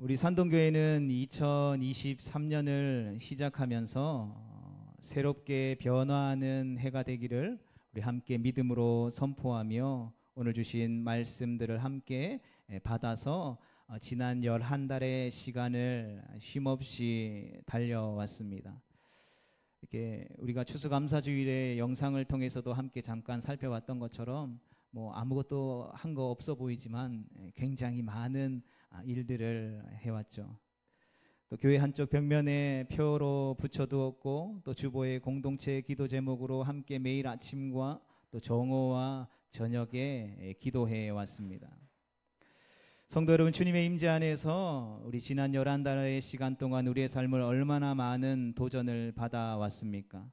우리 산동교회는 2023년을 시작하면서 새롭게 변화하는 해가 되기를 우리 함께 믿음으로 선포하며 오늘 주신 말씀들을 함께 받아서 지난 11달의 시간을 쉼없이 달려왔습니다. 이렇게 우리가 추수감사주일의 영상을 통해서도 함께 잠깐 살펴봤던 것처럼 아무것도 한 거 없어 보이지만 굉장히 많은 일들을 해왔죠. 또 교회 한쪽 벽면에 표로 붙여두었고 또 주보의 공동체 기도 제목으로 함께 매일 아침과 또 정오와 저녁에 기도해 왔습니다. 성도 여러분, 주님의 임재 안에서 우리 지난 11달의 시간 동안 우리의 삶을 얼마나 많은 도전을 받아왔습니까?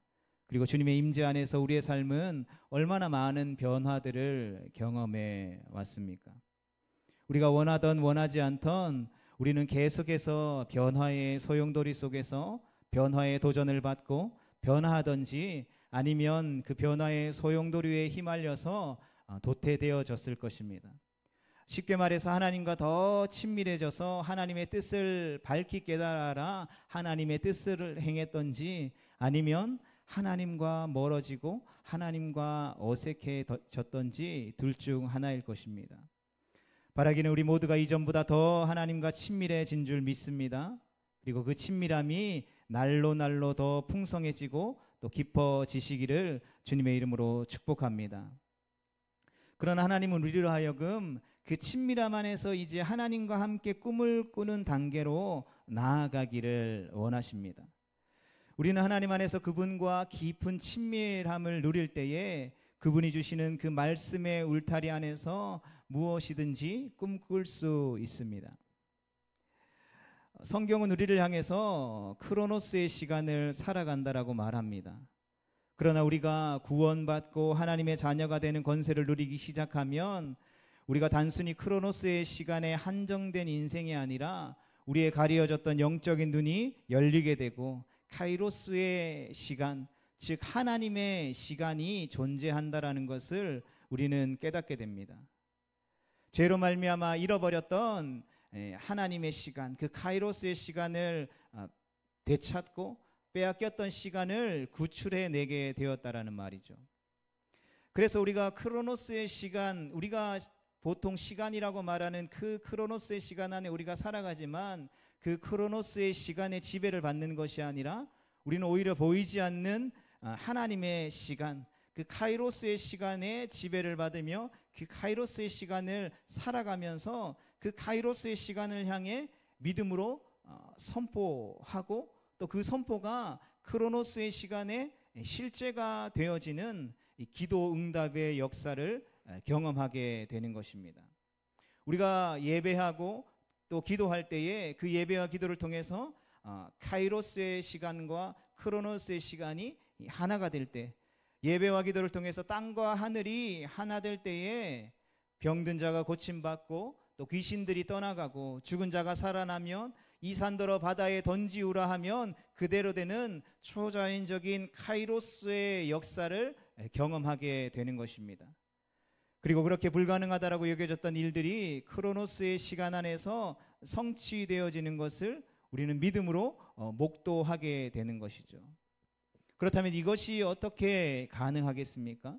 그리고 주님의 임재 안에서 우리의 삶은 얼마나 많은 변화들을 경험해 왔습니까? 우리가 원하던 원하지 않던 우리는 계속해서 변화의 소용돌이 속에서 변화의 도전을 받고 변화하든지 아니면 그 변화의 소용돌이에 휘말려서 도태되어졌을 것입니다. 쉽게 말해서 하나님과 더 친밀해져서 하나님의 뜻을 밝히 깨달아 하나님의 뜻을 행했던지 아니면 하나님과 멀어지고 하나님과 어색해졌던지 둘 중 하나일 것입니다. 바라기는 우리 모두가 이전보다 더 하나님과 친밀해진 줄 믿습니다. 그리고 그 친밀함이 날로 날로 더 풍성해지고 또 깊어지시기를 주님의 이름으로 축복합니다. 그러나 하나님은 우리로 하여금 그 친밀함 안에서 이제 하나님과 함께 꿈을 꾸는 단계로 나아가기를 원하십니다. 우리는 하나님 안에서 그분과 깊은 친밀함을 누릴 때에 그분이 주시는 그 말씀의 울타리 안에서 무엇이든지 꿈꿀 수 있습니다. 성경은 우리를 향해서 크로노스의 시간을 살아간다라고 말합니다. 그러나 우리가 구원받고 하나님의 자녀가 되는 권세를 누리기 시작하면 우리가 단순히 크로노스의 시간에 한정된 인생이 아니라 우리의 가려졌던 영적인 눈이 열리게 되고 카이로스의 시간, 즉 하나님의 시간이 존재한다라는 것을 우리는 깨닫게 됩니다. 죄로 말미암아 잃어버렸던 하나님의 시간, 그 카이로스의 시간을 되찾고 빼앗겼던 시간을 구출해내게 되었다라는 말이죠. 그래서 우리가 크로노스의 시간, 우리가 보통 시간이라고 말하는 그 크로노스의 시간 안에 우리가 살아가지만 그 크로노스의 시간에 지배를 받는 것이 아니라 우리는 오히려 보이지 않는 하나님의 시간, 그 카이로스의 시간에 지배를 받으며 그 카이로스의 시간을 살아가면서 그 카이로스의 시간을 향해 믿음으로 선포하고 또 그 선포가 크로노스의 시간에 실제가 되어지는 이 기도 응답의 역사를 경험하게 되는 것입니다. 우리가 예배하고 또 기도할 때에 그 예배와 기도를 통해서 카이로스의 시간과 크로노스의 시간이 하나가 될 때, 예배와 기도를 통해서 땅과 하늘이 하나 될 때에 병든 자가 고침받고 또 귀신들이 떠나가고 죽은 자가 살아나면 이 산더러 바다에 던지우라 하면 그대로 되는 초자연적인 카이로스의 역사를 경험하게 되는 것입니다. 그리고 그렇게 불가능하다라고 여겨졌던 일들이 크로노스의 시간 안에서 성취되어지는 것을 우리는 믿음으로 목도하게 되는 것이죠. 그렇다면 이것이 어떻게 가능하겠습니까?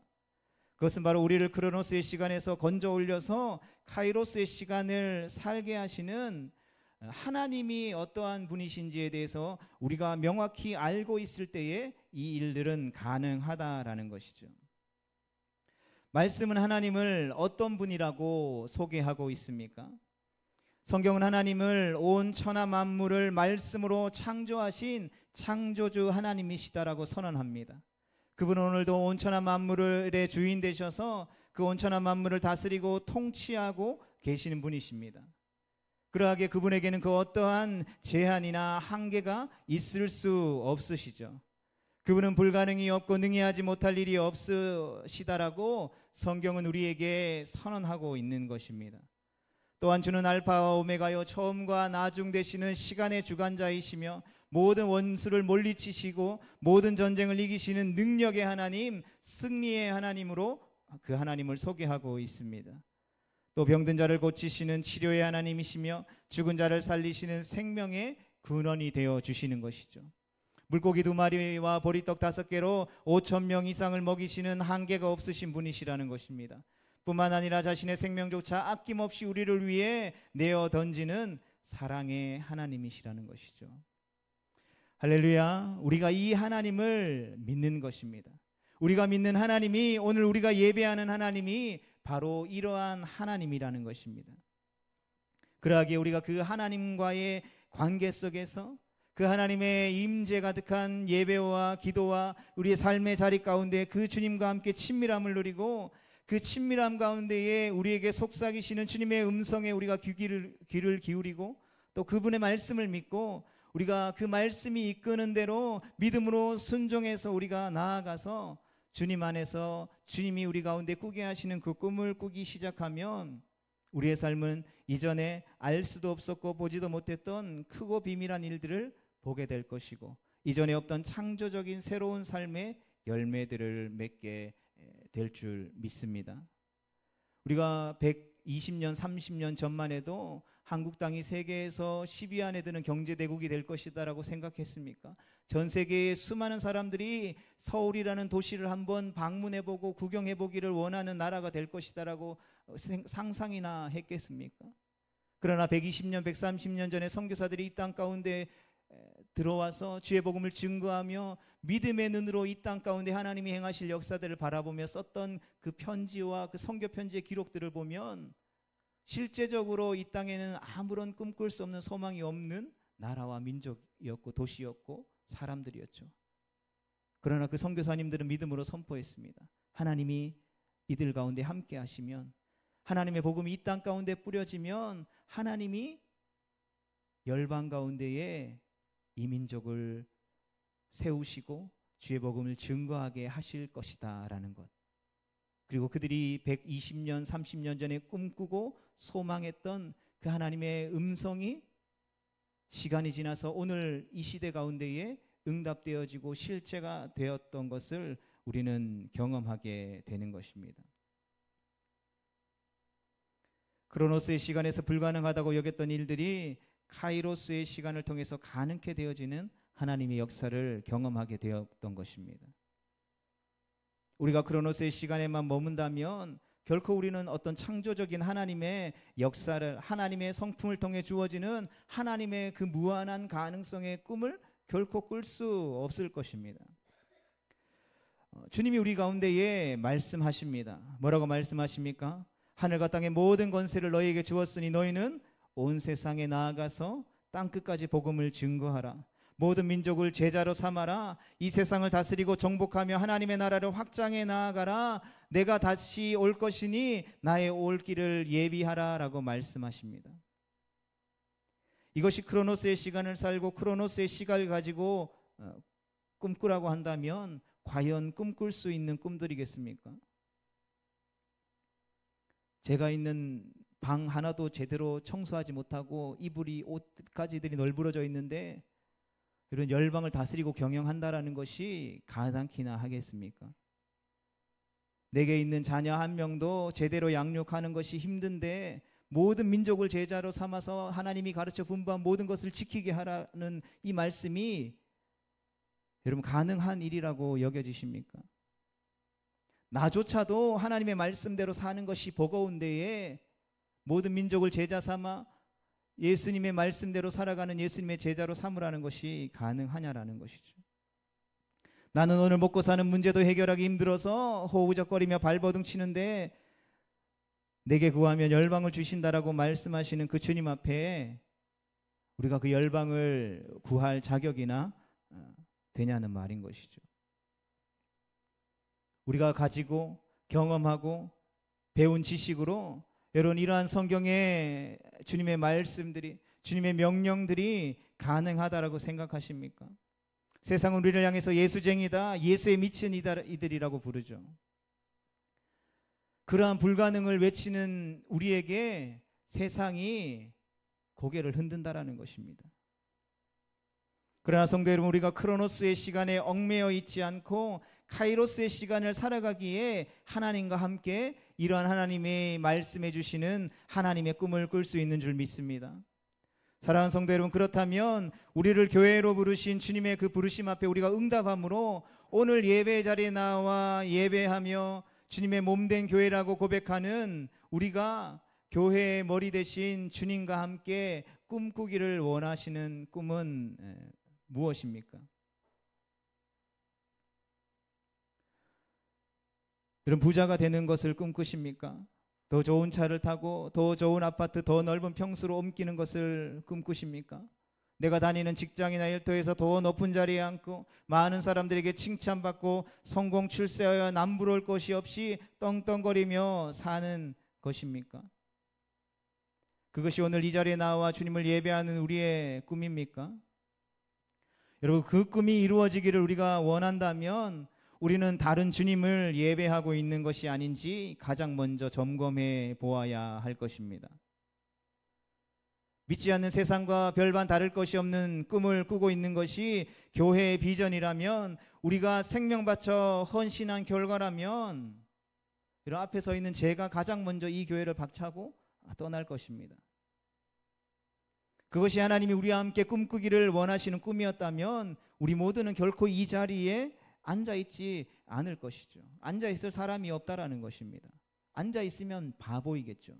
그것은 바로 우리를 크로노스의 시간에서 건져 올려서 카이로스의 시간을 살게 하시는 하나님이 어떠한 분이신지에 대해서 우리가 명확히 알고 있을 때에 이 일들은 가능하다라는 것이죠. 말씀은 하나님을 어떤 분이라고 소개하고 있습니까? 성경은 하나님을 온 천하 만물을 말씀으로 창조하신 창조주 하나님이시다라고 선언합니다. 그분은 오늘도 온 천하 만물의 주인 되셔서 그 온 천하 만물을 다스리고 통치하고 계시는 분이십니다. 그러하기에 그분에게는 그 어떠한 제한이나 한계가 있을 수 없으시죠. 그분은 불가능이 없고 능히하지 못할 일이 없으시다라고 성경은 우리에게 선언하고 있는 것입니다. 또한 주는 알파와 오메가요 처음과 나중 되시는 시간의 주관자이시며 모든 원수를 물리치시고 모든 전쟁을 이기시는 능력의 하나님, 승리의 하나님으로 그 하나님을 소개하고 있습니다. 또 병든 자를 고치시는 치료의 하나님이시며 죽은 자를 살리시는 생명의 근원이 되어 주시는 것이죠. 물고기 2마리와 보리떡 5개로 5천 명 이상을 먹이시는 한계가 없으신 분이시라는 것입니다. 뿐만 아니라 자신의 생명조차 아낌없이 우리를 위해 내어 던지는 사랑의 하나님이시라는 것이죠. 할렐루야. 우리가 이 하나님을 믿는 것입니다. 우리가 믿는 하나님이, 오늘 우리가 예배하는 하나님이 바로 이러한 하나님이라는 것입니다. 그러하기에 우리가 그 하나님과의 관계 속에서 그 하나님의 임재 가득한 예배와 기도와 우리의 삶의 자리 가운데 그 주님과 함께 친밀함을 누리고, 그 친밀함 가운데에 우리에게 속삭이시는 주님의 음성에 우리가 귀를 기울이고, 또 그분의 말씀을 믿고 우리가 그 말씀이 이끄는 대로 믿음으로 순종해서 우리가 나아가서 주님 안에서 주님이 우리 가운데 꾸게 하시는 그 꿈을 꾸기 시작하면 우리의 삶은 이전에 알 수도 없었고 보지도 못했던 크고 비밀한 일들을 보게 될 것이고, 이전에 없던 창조적인 새로운 삶의 열매들을 맺게 될 줄 믿습니다. 우리가 120년, 30년 전만 해도 한국 땅이 세계에서 10위 안에 드는 경제대국이 될 것이다라고 생각했습니까? 전 세계의 수많은 사람들이 서울이라는 도시를 한번 방문해보고 구경해보기를 원하는 나라가 될 것이다라고 상상이나 했겠습니까? 그러나 120년, 130년 전에 선교사들이 이 땅 가운데 들어와서 주의 복음을 증거하며 믿음의 눈으로 이 땅 가운데 하나님이 행하실 역사들을 바라보며 썼던 그 편지와 그 선교 편지의 기록들을 보면 실제적으로 이 땅에는 아무런 꿈꿀 수 없는 소망이 없는 나라와 민족이었고 도시였고 사람들이었죠. 그러나 그 선교사님들은 믿음으로 선포했습니다. 하나님이 이들 가운데 함께 하시면, 하나님의 복음이 이 땅 가운데 뿌려지면 하나님이 열방 가운데에 이 민족을 세우시고 주의 복음을 증거하게 하실 것이다 라는 것. 그리고 그들이 120년, 30년 전에 꿈꾸고 소망했던 그 하나님의 음성이 시간이 지나서 오늘 이 시대 가운데에 응답되어지고 실체가 되었던 것을 우리는 경험하게 되는 것입니다. 크로노스의 시간에서 불가능하다고 여겼던 일들이 카이로스의 시간을 통해서 가능케 되어지는 하나님의 역사를 경험하게 되었던 것입니다. 우리가 크로노스의 시간에만 머문다면 결코 우리는 어떤 창조적인 하나님의 역사를, 하나님의 성품을 통해 주어지는 하나님의 그 무한한 가능성의 꿈을 결코 꿀 수 없을 것입니다. 주님이 우리 가운데에 말씀하십니다. 뭐라고 말씀하십니까? 하늘과 땅의 모든 권세를 너희에게 주었으니 너희는 온 세상에 나아가서 땅끝까지 복음을 증거하라. 모든 민족을 제자로 삼아라. 이 세상을 다스리고 정복하며 하나님의 나라를 확장해 나아가라. 내가 다시 올 것이니 나의 올 길을 예비하라 라고 말씀하십니다. 이것이 크로노스의 시간을 살고 크로노스의 시간을 가지고 꿈꾸라고 한다면 과연 꿈꿀 수 있는 꿈들이겠습니까? 제가 있는 방 하나도 제대로 청소하지 못하고 이불이 옷가지들이 널브러져 있는데 이런 열방을 다스리고 경영한다라는 것이 가당키나 하겠습니까? 내게 있는 자녀 한 명도 제대로 양육하는 것이 힘든데 모든 민족을 제자로 삼아서 하나님이 가르쳐 분부한 모든 것을 지키게 하라는 이 말씀이 여러분 가능한 일이라고 여겨지십니까? 나조차도 하나님의 말씀대로 사는 것이 버거운 데에 모든 민족을 제자 삼아 예수님의 말씀대로 살아가는 예수님의 제자로 삼으라는 것이 가능하냐라는 것이죠. 나는 오늘 먹고 사는 문제도 해결하기 힘들어서 호우적거리며 발버둥 치는데 내게 구하면 열방을 주신다라고 말씀하시는 그 주님 앞에 우리가 그 열방을 구할 자격이나 되냐는 말인 것이죠. 우리가 가지고 경험하고 배운 지식으로 여러분 이러한 성경의 주님의 말씀들이, 주님의 명령들이 가능하다라고 생각하십니까? 세상은 우리를 향해서 예수쟁이다, 예수에 미친 이들이라고 부르죠. 그러한 불가능을 외치는 우리에게 세상이 고개를 흔든다라는 것입니다. 그러나 성도 여러분, 우리가 크로노스의 시간에 얽매여 있지 않고 카이로스의 시간을 살아가기에 하나님과 함께 이러한 하나님의 말씀해 주시는 하나님의 꿈을 꿀 수 있는 줄 믿습니다. 사랑하는 성도 여러분, 그렇다면 우리를 교회로 부르신 주님의 그 부르심 앞에 우리가 응답함으로 오늘 예배 자리에 나와 예배하며 주님의 몸된 교회라고 고백하는 우리가 교회의 머리 대신 주님과 함께 꿈꾸기를 원하시는 꿈은 무엇입니까? 여러분, 부자가 되는 것을 꿈꾸십니까? 더 좋은 차를 타고 더 좋은 아파트, 더 넓은 평수로 옮기는 것을 꿈꾸십니까? 내가 다니는 직장이나 일터에서 더 높은 자리에 앉고 많은 사람들에게 칭찬받고 성공 출세하여 남부러울 것이 없이 떵떵거리며 사는 것입니까? 그것이 오늘 이 자리에 나와 주님을 예배하는 우리의 꿈입니까? 여러분, 그 꿈이 이루어지기를 우리가 원한다면 우리는 다른 주님을 예배하고 있는 것이 아닌지 가장 먼저 점검해 보아야 할 것입니다. 믿지 않는 세상과 별반 다를 것이 없는 꿈을 꾸고 있는 것이 교회의 비전이라면, 우리가 생명 바쳐 헌신한 결과라면, 이런 앞에 서 있는 제가 가장 먼저 이 교회를 박차고 떠날 것입니다. 그것이 하나님이 우리와 함께 꿈꾸기를 원하시는 꿈이었다면 우리 모두는 결코 이 자리에 앉아있지 않을 것이죠. 앉아있을 사람이 없다라는 것입니다. 앉아있으면 바보이겠죠.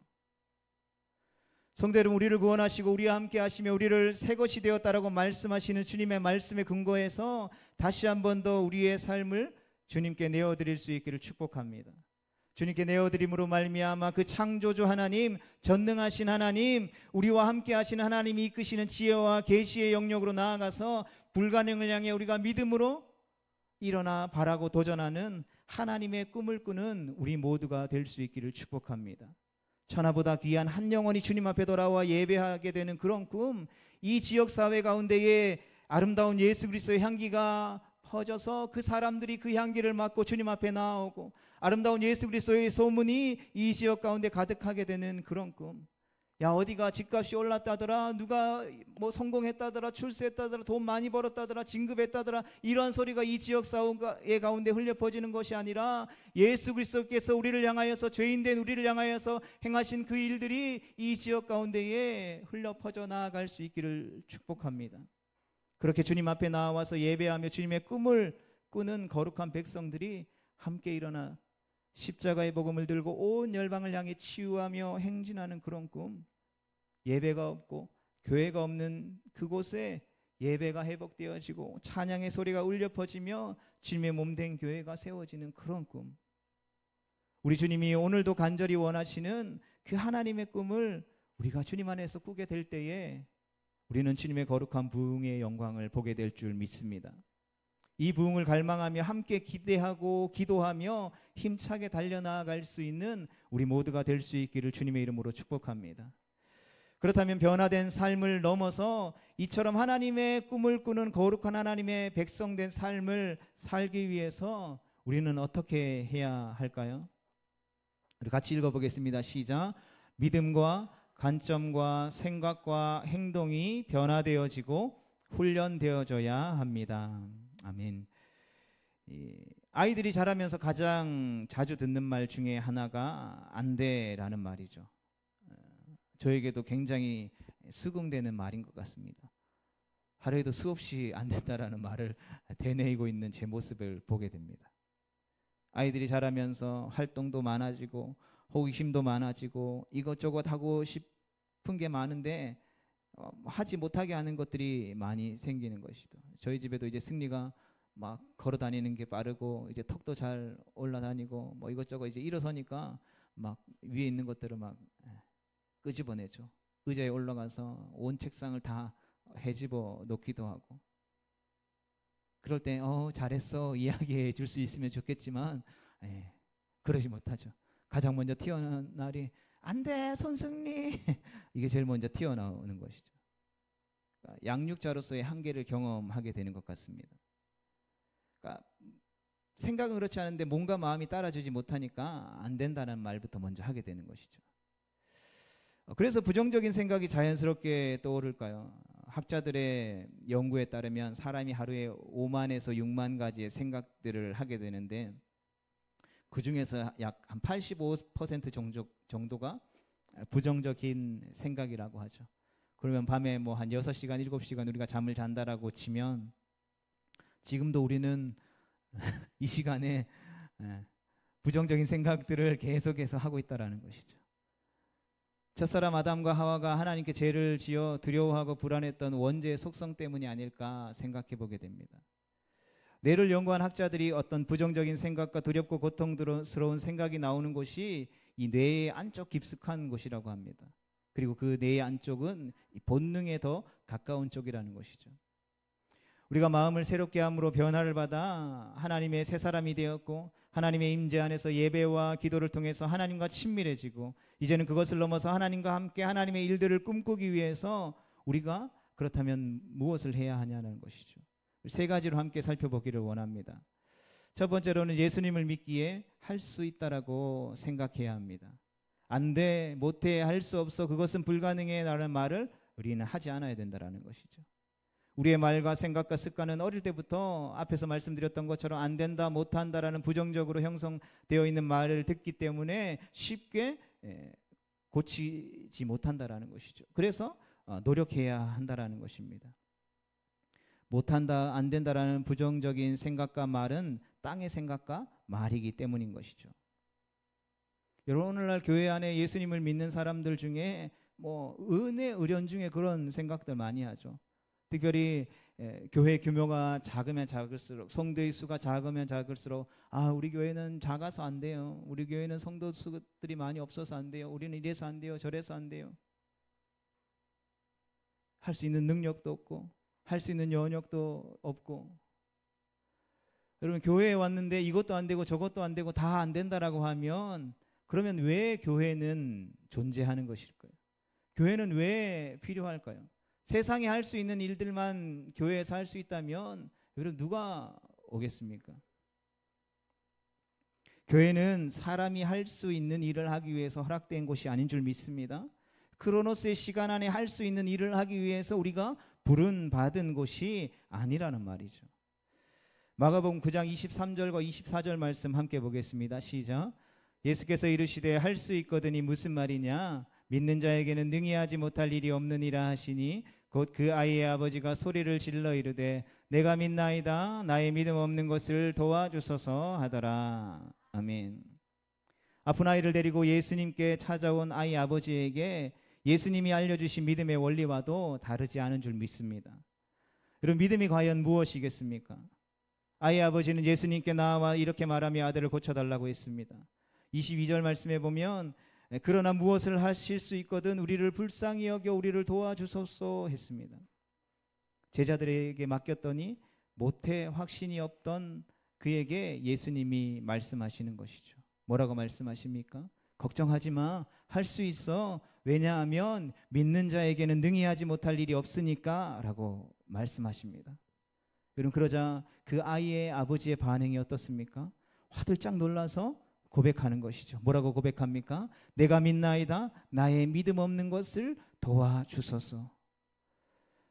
성도 여러분, 우리를 구원하시고 우리와 함께 하시며 우리를 새 것이 되었다라고 말씀하시는 주님의 말씀에 근거해서 다시 한 번 더 우리의 삶을 주님께 내어드릴 수 있기를 축복합니다. 주님께 내어드림으로 말미암아 그 창조주 하나님, 전능하신 하나님, 우리와 함께 하시는 하나님이 이끄시는 지혜와 계시의 영역으로 나아가서 불가능을 향해 우리가 믿음으로 일어나 바라고 도전하는 하나님의 꿈을 꾸는 우리 모두가 될 수 있기를 축복합니다. 천하보다 귀한 한 영혼이 주님 앞에 돌아와 예배하게 되는 그런 꿈, 이 지역사회 가운데에 아름다운 예수 그리스도의 향기가 퍼져서 그 사람들이 그 향기를 맡고 주님 앞에 나오고 아름다운 예수 그리스도의 소문이 이 지역 가운데 가득하게 되는 그런 꿈. 야, 어디가 집값이 올랐다더라, 누가 뭐 성공했다더라, 출세했다더라, 돈 많이 벌었다더라, 진급했다더라, 이런 소리가 이 지역 사회의 가운데 흘려 퍼지는 것이 아니라 예수 그리스도께서 우리를 향하여서, 죄인된 우리를 향하여서 행하신 그 일들이 이 지역 가운데에 흘러 퍼져 나아갈 수 있기를 축복합니다. 그렇게 주님 앞에 나와서 예배하며 주님의 꿈을 꾸는 거룩한 백성들이 함께 일어나 십자가의 복음을 들고 온 열방을 향해 치유하며 행진하는 그런 꿈, 예배가 없고 교회가 없는 그곳에 예배가 회복되어지고 찬양의 소리가 울려 퍼지며 주님의 몸된 교회가 세워지는 그런 꿈, 우리 주님이 오늘도 간절히 원하시는 그 하나님의 꿈을 우리가 주님 안에서 꾸게 될 때에 우리는 주님의 거룩한 부흥의 영광을 보게 될 줄 믿습니다. 이 부흥을 갈망하며 함께 기대하고 기도하며 힘차게 달려나갈 수 있는 우리 모두가 될 수 있기를 주님의 이름으로 축복합니다. 그렇다면 변화된 삶을 넘어서 이처럼 하나님의 꿈을 꾸는 거룩한 하나님의 백성된 삶을 살기 위해서 우리는 어떻게 해야 할까요? 우리 같이 읽어보겠습니다. 시작. 믿음과 관점과 생각과 행동이 변화되어지고 훈련되어져야 합니다. 아멘. 아이들이 자라면서 가장 자주 듣는 말 중에 하나가 안 돼라는 말이죠. 저에게도 굉장히 수긍되는 말인 것 같습니다. 하루에도 수없이 안 된다라는 말을 되뇌이고 있는 제 모습을 보게 됩니다. 아이들이 자라면서 활동도 많아지고 호기심도 많아지고 이것저것 하고 싶은 게 많은데 하지 못하게 하는 것들이 많이 생기는 것이죠. 저희 집에도 이제 승리가 막 걸어 다니는 게 빠르고 이제 턱도 잘 올라다니고 뭐 이것저것 이제 일어서니까 막 위에 있는 것들을 막 끄집어내죠. 의자에 올라가서 온 책상을 다 헤집어 놓기도 하고, 그럴 때 잘했어 이야기해 줄 수 있으면 좋겠지만 그러지 못하죠. 가장 먼저 튀어나온 날이 안돼 손승리 이게 제일 먼저 튀어나오는 것이죠. 그러니까 양육자로서의 한계를 경험하게 되는 것 같습니다. 그러니까 생각은 그렇지 않은데 몸과 마음이 따라주지 못하니까 안 된다는 말부터 먼저 하게 되는 것이죠. 그래서 부정적인 생각이 자연스럽게 떠오를까요? 학자들의 연구에 따르면 사람이 하루에 5만에서 6만 가지의 생각들을 하게 되는데 그 중에서 약 한 85% 정도가 부정적인 생각이라고 하죠. 그러면 밤에 뭐 한 6시간, 7시간 우리가 잠을 잔다라고 치면 지금도 우리는 이 시간에 부정적인 생각들을 계속해서 하고 있다라는 것이죠. 첫사람 아담과 하와가 하나님께 죄를 지어 두려워하고 불안했던 원죄의 속성 때문이 아닐까 생각해 보게 됩니다. 뇌를 연구한 학자들이 어떤 부정적인 생각과 두렵고 고통스러운 생각이 나오는 곳이 이 뇌의 안쪽 깊숙한 곳이라고 합니다. 그리고 그 뇌의 안쪽은 본능에 더 가까운 쪽이라는 것이죠. 우리가 마음을 새롭게 함으로 변화를 받아 하나님의 새 사람이 되었고 하나님의 임재 안에서 예배와 기도를 통해서 하나님과 친밀해지고 이제는 그것을 넘어서 하나님과 함께 하나님의 일들을 꿈꾸기 위해서 우리가 그렇다면 무엇을 해야 하냐는 것이죠. 세 가지로 함께 살펴보기를 원합니다. 첫 번째로는 예수님을 믿기에 할 수 있다라고 생각해야 합니다. 안 돼, 못해, 할 수 없어, 그것은 불가능해 라는 말을 우리는 하지 않아야 된다는 것이죠. 우리의 말과 생각과 습관은 어릴 때부터 앞에서 말씀드렸던 것처럼 안 된다, 못한다라는 부정적으로 형성되어 있는 말을 듣기 때문에 쉽게 고치지 못한다라는 것이죠. 그래서 노력해야 한다라는 것입니다. 못한다, 안 된다라는 부정적인 생각과 말은 땅의 생각과 말이기 때문인 것이죠. 여러분, 오늘날 교회 안에 예수님을 믿는 사람들 중에 뭐 은혜, 의련 중에 그런 생각들 많이 하죠. 특별히 교회 규모가 작으면 작을수록, 성도의 수가 작으면 작을수록 우리 교회는 작아서 안 돼요. 우리 교회는 성도 수들이 많이 없어서 안 돼요. 우리는 이래서 안 돼요. 저래서 안 돼요. 할 수 있는 능력도 없고 할 수 있는 연역도 없고. 여러분, 교회에 왔는데 이것도 안 되고 저것도 안 되고 다 안 된다라고 하면 그러면 왜 교회는 존재하는 것일까요? 교회는 왜 필요할까요? 세상에 할 수 있는 일들만 교회에서 할 수 있다면 여러분 누가 오겠습니까? 교회는 사람이 할 수 있는 일을 하기 위해서 허락된 곳이 아닌 줄 믿습니다. 크로노스의 시간 안에 할 수 있는 일을 하기 위해서 우리가 부른 받은 곳이 아니라는 말이죠. 마가복음 9장 23절과 24절 말씀 함께 보겠습니다. 시작. 예수께서 이르시되 할 수 있거든이 무슨 말이냐? 믿는 자에게는 능히 하지 못할 일이 없느니라 하시니 곧 그 아이의 아버지가 소리를 질러 이르되 내가 믿나이다 나의 믿음 없는 것을 도와주소서 하더라. 아멘. 아픈 아이를 데리고 예수님께 찾아온 아이 아버지에게 예수님이 알려주신 믿음의 원리와도 다르지 않은 줄 믿습니다. 여러분, 믿음이 과연 무엇이겠습니까? 아이 아버지는 예수님께 나와 이렇게 말하며 아들을 고쳐달라고 했습니다. 22절 말씀에 보면 그러나 무엇을 하실 수 있거든 우리를 불쌍히 여겨 우리를 도와주소서 했습니다. 제자들에게 맡겼더니 못해 확신이 없던 그에게 예수님이 말씀하시는 것이죠. 뭐라고 말씀하십니까? 걱정하지 마. 할 수 있어. 왜냐하면 믿는 자에게는 능히 하지 못할 일이 없으니까 라고 말씀하십니다. 여러분, 그러자 그 아이의 아버지의 반응이 어떻습니까? 화들짝 놀라서 고백하는 것이죠. 뭐라고 고백합니까? 내가 믿나이다. 나의 믿음 없는 것을 도와주소서.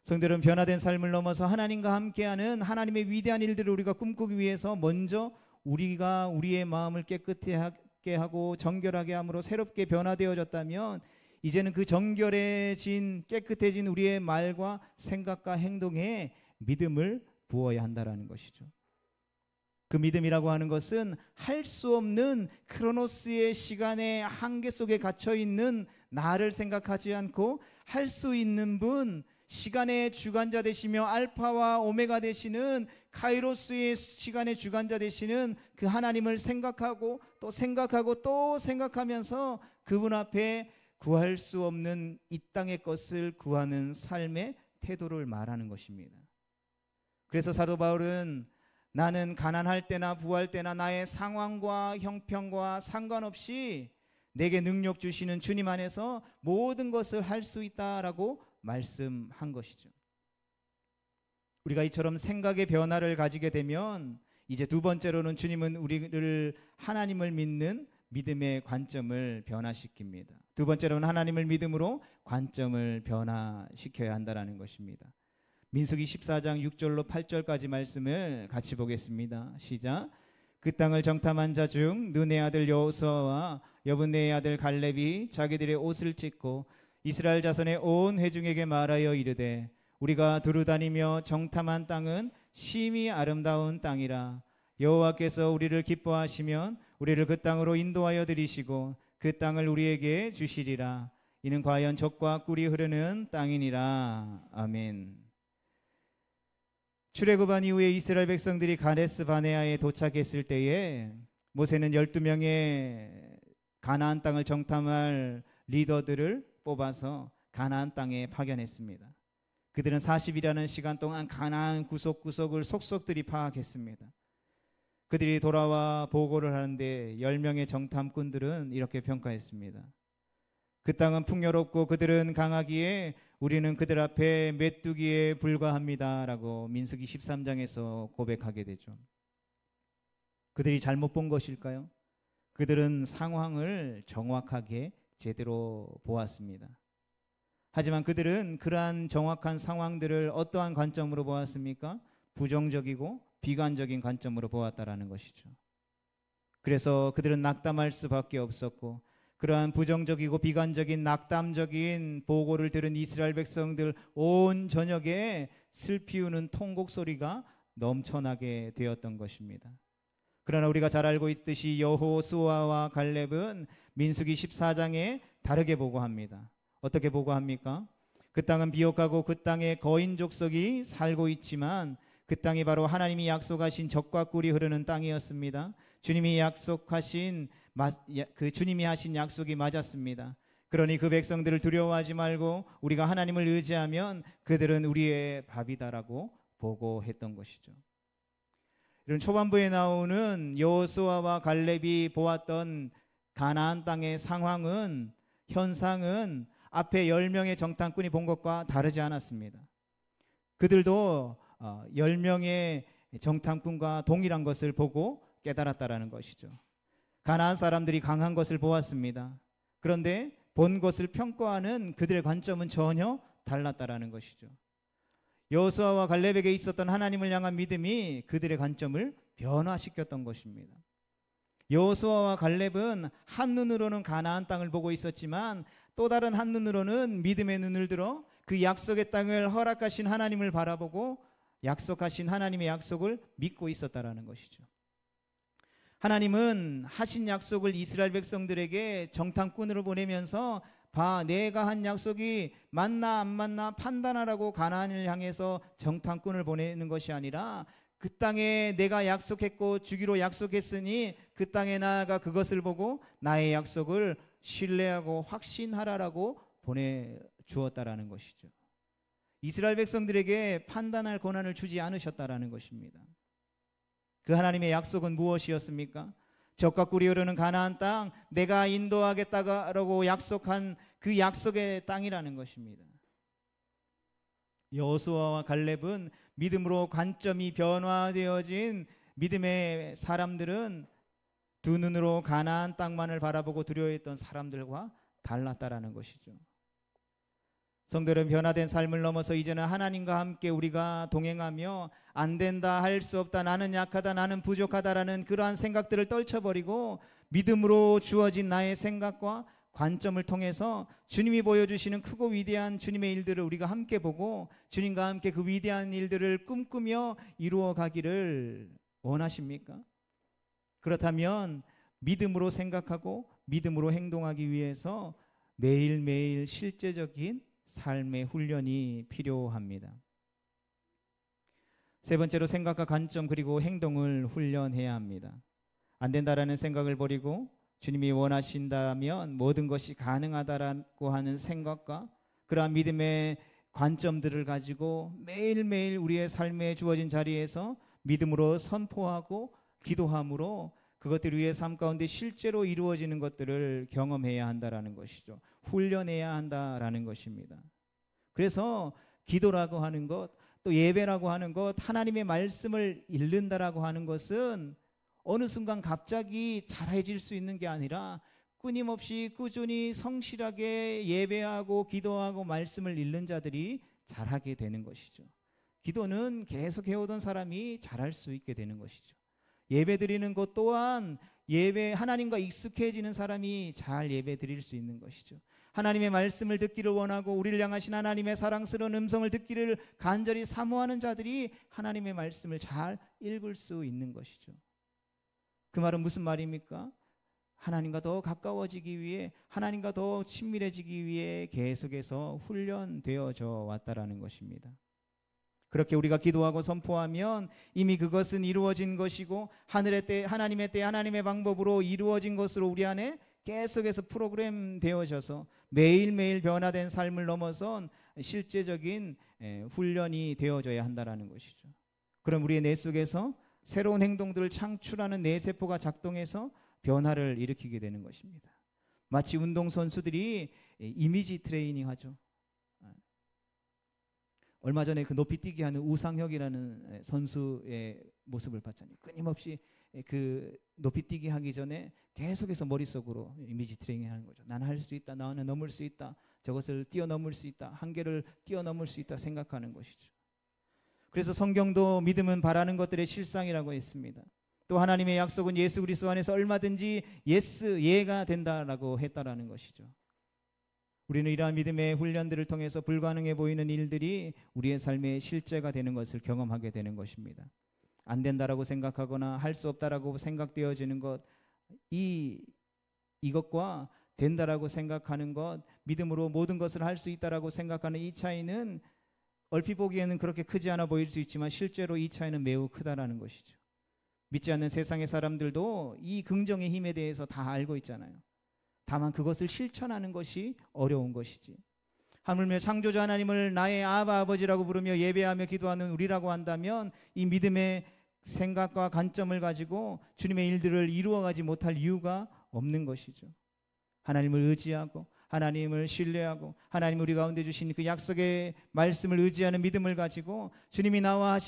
성도들은 변화된 삶을 넘어서 하나님과 함께하는 하나님의 위대한 일들을 우리가 꿈꾸기 위해서 먼저 우리가 우리의 마음을 깨끗하게 하고 정결하게 함으로 새롭게 변화되어졌다면 이제는 그 정결해진 깨끗해진 우리의 말과 생각과 행동에 믿음을 부어야 한다라는 것이죠. 그 믿음이라고 하는 것은 할 수 없는 크로노스의 시간의 한계 속에 갇혀 있는 나를 생각하지 않고 할 수 있는 분, 시간의 주관자 되시며 알파와 오메가 되시는 카이로스의 시간의 주관자 되시는 그 하나님을 생각하고 또 생각하고 또 생각하면서 그분 앞에 구할 수 없는 이 땅의 것을 구하는 삶의 태도를 말하는 것입니다. 그래서 사도 바울은 나는 가난할 때나 부할 때나 나의 상황과 형편과 상관없이 내게 능력 주시는 주님 안에서 모든 것을 할 수 있다라고 말씀한 것이죠. 우리가 이처럼 생각의 변화를 가지게 되면 이제 두 번째로는 주님은 우리를 하나님을 믿는 믿음의 관점을 변화시킵니다. 두 번째로는 하나님을 믿음으로 관점을 변화시켜야 한다는 것입니다. 민수기 14장 6절로 8절까지 말씀을 같이 보겠습니다. 시작. 그 땅을 정탐한 자 중 눈의 아들 여호수아와 여분네의 아들 갈렙이 자기들의 옷을 찢고 이스라엘 자손의 온 회중에게 말하여 이르되 우리가 두루다니며 정탐한 땅은 심히 아름다운 땅이라. 여호와께서 우리를 기뻐하시면 우리를 그 땅으로 인도하여 들이시고 그 땅을 우리에게 주시리라. 이는 과연 젖과 꿀이 흐르는 땅이니라. 아멘. 출애굽한 이후에 이스라엘 백성들이 가데스 바네아에 도착했을 때에 모세는 12명의 가나안 땅을 정탐할 리더들을 뽑아서 가나안 땅에 파견했습니다. 그들은 40일이라는 시간 동안 가나안 구석구석을 속속들이 파악했습니다. 그들이 돌아와 보고를 하는데 10명의 정탐꾼들은 이렇게 평가했습니다. 그 땅은 풍요롭고 그들은 강하기에 우리는 그들 앞에 메뚜기에 불과합니다 라고 민수기 13장에서 고백하게 되죠. 그들이 잘못 본 것일까요? 그들은 상황을 정확하게 제대로 보았습니다. 하지만 그들은 그러한 정확한 상황들을 어떠한 관점으로 보았습니까? 부정적이고 비관적인 관점으로 보았다라는 것이죠. 그래서 그들은 낙담할 수밖에 없었고 그러한 부정적이고 비관적인 낙담적인 보고를 들은 이스라엘 백성들 온 저녁에 슬피우는 통곡 소리가 넘쳐나게 되었던 것입니다. 그러나 우리가 잘 알고 있듯이 여호수아와 갈렙은 민수기 14장에 다르게 보고합니다. 어떻게 보고합니까? 그 땅은 비옥하고 그 땅에 거인 족속이 살고 있지만 그 땅이 바로 하나님이 약속하신 젖과 꿀이 흐르는 땅이었습니다. 주님이 하신 약속이 맞았습니다. 그러니 그 백성들을 두려워하지 말고 우리가 하나님을 의지하면 그들은 우리의 밥이다라고 보고했던 것이죠. 이런 초반부에 나오는 여호수아와 갈렙이 보았던 가나안 땅의 현상은 앞에 10명의 정탐꾼이 본 것과 다르지 않았습니다. 그들도 10명의 정탐꾼과 동일한 것을 보고 깨달았다라는 것이죠. 가나안 사람들이 강한 것을 보았습니다. 그런데 본 것을 평가하는 그들의 관점은 전혀 달랐다라는 것이죠. 여호수아와 갈렙에게 있었던 하나님을 향한 믿음이 그들의 관점을 변화시켰던 것입니다. 여호수아와 갈렙은 한눈으로는 가나안 땅을 보고 있었지만 또 다른 한눈으로는 믿음의 눈을 들어 그 약속의 땅을 허락하신 하나님을 바라보고 약속하신 하나님의 약속을 믿고 있었다라는 것이죠. 하나님은 하신 약속을 이스라엘 백성들에게 정탐꾼으로 보내면서 내가 한 약속이 맞나 안 맞나 판단하라고 가나안을 향해서 정탐꾼을 보내는 것이 아니라 그 땅에 내가 약속했고 주기로 약속했으니 그 땅에 나아가 그것을 보고 나의 약속을 신뢰하고 확신하라라고 보내주었다라는 것이죠. 이스라엘 백성들에게 판단할 권한을 주지 않으셨다라는 것입니다. 그 하나님의 약속은 무엇이었습니까? 젖과 꿀이 흐르는 가나안 땅, 내가 인도하겠다고 약속한 그 약속의 땅이라는 것입니다. 여호수아와 갈렙은 믿음으로 관점이 변화되어진 믿음의 사람들은 두 눈으로 가나안 땅만을 바라보고 두려워했던 사람들과 달랐다라는 것이죠. 성도는 변화된 삶을 넘어서 이제는 하나님과 함께 우리가 동행하며 안 된다, 할 수 없다, 나는 약하다, 나는 부족하다라는 그러한 생각들을 떨쳐버리고 믿음으로 주어진 나의 생각과 관점을 통해서 주님이 보여주시는 크고 위대한 주님의 일들을 우리가 함께 보고 주님과 함께 그 위대한 일들을 꿈꾸며 이루어 가기를 원하십니까? 그렇다면 믿음으로 생각하고 믿음으로 행동하기 위해서 매일매일 실제적인 삶의 훈련이 필요합니다. 세 번째로 생각과 관점 그리고 행동을 훈련해야 합니다. 안 된다라는 생각을 버리고 주님이 원하신다면 모든 것이 가능하다라고 하는 생각과 그러한 믿음의 관점들을 가지고 매일매일 우리의 삶에 주어진 자리에서 믿음으로 선포하고 기도함으로 그것들이 우리의 삶 가운데 실제로 이루어지는 것들을 경험해야 한다라는 것이죠. 훈련해야 한다라는 것입니다. 그래서 기도라고 하는 것, 또 예배라고 하는 것, 하나님의 말씀을 읽는다라고 하는 것은 어느 순간 갑자기 잘해질 수 있는 게 아니라 끊임없이 꾸준히 성실하게 예배하고 기도하고 말씀을 읽는 자들이 잘하게 되는 것이죠. 기도는 계속 해오던 사람이 잘할 수 있게 되는 것이죠. 예배 드리는 것 또한 하나님과 익숙해지는 사람이 잘 예배 드릴 수 있는 것이죠. 하나님의 말씀을 듣기를 원하고 우리를 향하신 하나님의 사랑스러운 음성을 듣기를 간절히 사모하는 자들이 하나님의 말씀을 잘 읽을 수 있는 것이죠. 그 말은 무슨 말입니까? 하나님과 더 가까워지기 위해, 하나님과 더 친밀해지기 위해 계속해서 훈련되어져 왔다라는 것입니다. 그렇게 우리가 기도하고 선포하면 이미 그것은 이루어진 것이고 하늘의 때, 하나님의 때, 하나님의 방법으로 이루어진 것으로 우리 안에 계속해서 프로그램 되어져서 매일매일 변화된 삶을 넘어선 실제적인 훈련이 되어져야 한다는 것이죠. 그럼 우리의 뇌 속에서 새로운 행동들을 창출하는 뇌세포가 작동해서 변화를 일으키게 되는 것입니다. 마치 운동선수들이 이미지 트레이닝 하죠. 얼마 전에 그 높이뛰기 하는 우상혁이라는 선수의 모습을 봤잖아요. 끊임없이 그 높이뛰기 하기 전에 계속해서 머릿속으로 이미지 트레이닝 하는 거죠. 나는 할 수 있다, 나는 넘을 수 있다, 저것을 뛰어넘을 수 있다, 한계를 뛰어넘을 수 있다 생각하는 것이죠. 그래서 성경도 믿음은 바라는 것들의 실상이라고 했습니다. 또 하나님의 약속은 예수 그리스도 안에서 얼마든지 예가 된다라고 했다라는 것이죠. 우리는 이러한 믿음의 훈련들을 통해서 불가능해 보이는 일들이 우리의 삶의 실제가 되는 것을 경험하게 되는 것입니다. 안 된다라고 생각하거나 할 수 없다라고 생각되어지는 것, 이것과 된다라고 생각하는 것, 믿음으로 모든 것을 할 수 있다라고 생각하는 이 차이는 얼핏 보기에는 그렇게 크지 않아 보일 수 있지만 실제로 이 차이는 매우 크다라는 것이죠. 믿지 않는 세상의 사람들도 이 긍정의 힘에 대해서 다 알고 있잖아요. 다만 그것을 실천하는 것이 어려운 것이지. 하물며 창조자 하나님을 나의 아버지라고 부르며 예배하며 기도하는 우리라고 한다면 이 믿음의 생각과 관점을 가지고 주님의 일들을 이루어가지 못할 이유가 없는 것이죠. 하나님을 의지하고 하나님을 신뢰하고 하나님 우리 가운데 주신 그 약속의 말씀을 의지하는 믿음을 가지고 주님이 나와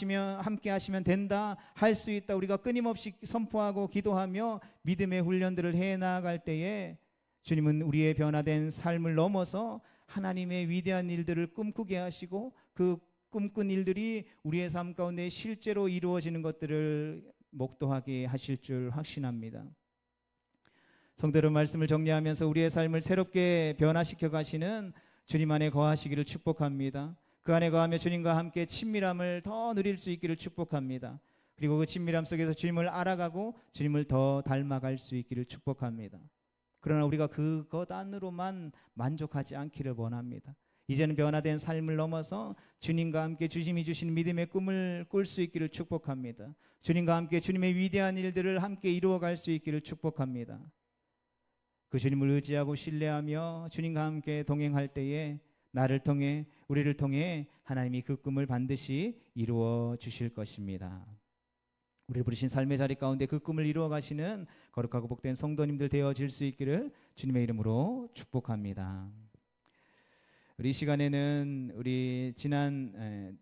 함께 하시면 된다, 할 수 있다, 우리가 끊임없이 선포하고 기도하며 믿음의 훈련들을 해나갈 때에 주님은 우리의 변화된 삶을 넘어서 하나님의 위대한 일들을 꿈꾸게 하시고 그 꿈꾼 일들이 우리의 삶 가운데 실제로 이루어지는 것들을 목도하게 하실 줄 확신합니다. 성도들, 말씀을 정리하면서 우리의 삶을 새롭게 변화시켜 가시는 주님 안에 거하시기를 축복합니다. 그 안에 거하며 주님과 함께 친밀함을 더 누릴 수 있기를 축복합니다. 그리고 그 친밀함 속에서 주님을 알아가고 주님을 더 닮아갈 수 있기를 축복합니다. 그러나 우리가 그것 안으로만 만족하지 않기를 원합니다. 이제는 변화된 삶을 넘어서 주님과 함께 주님이 주신 믿음의 꿈을 꿀 수 있기를 축복합니다. 주님과 함께 주님의 위대한 일들을 함께 이루어갈 수 있기를 축복합니다. 그 주님을 의지하고 신뢰하며 주님과 함께 동행할 때에 나를 통해, 우리를 통해 하나님이 그 꿈을 반드시 이루어 주실 것입니다. 우리를 부르신 삶의 자리 가운데 그 꿈을 이루어 가시는 거룩하고 복된 성도님들 되어질 수 있기를 주님의 이름으로 축복합니다. 우리 시간에는 우리 지난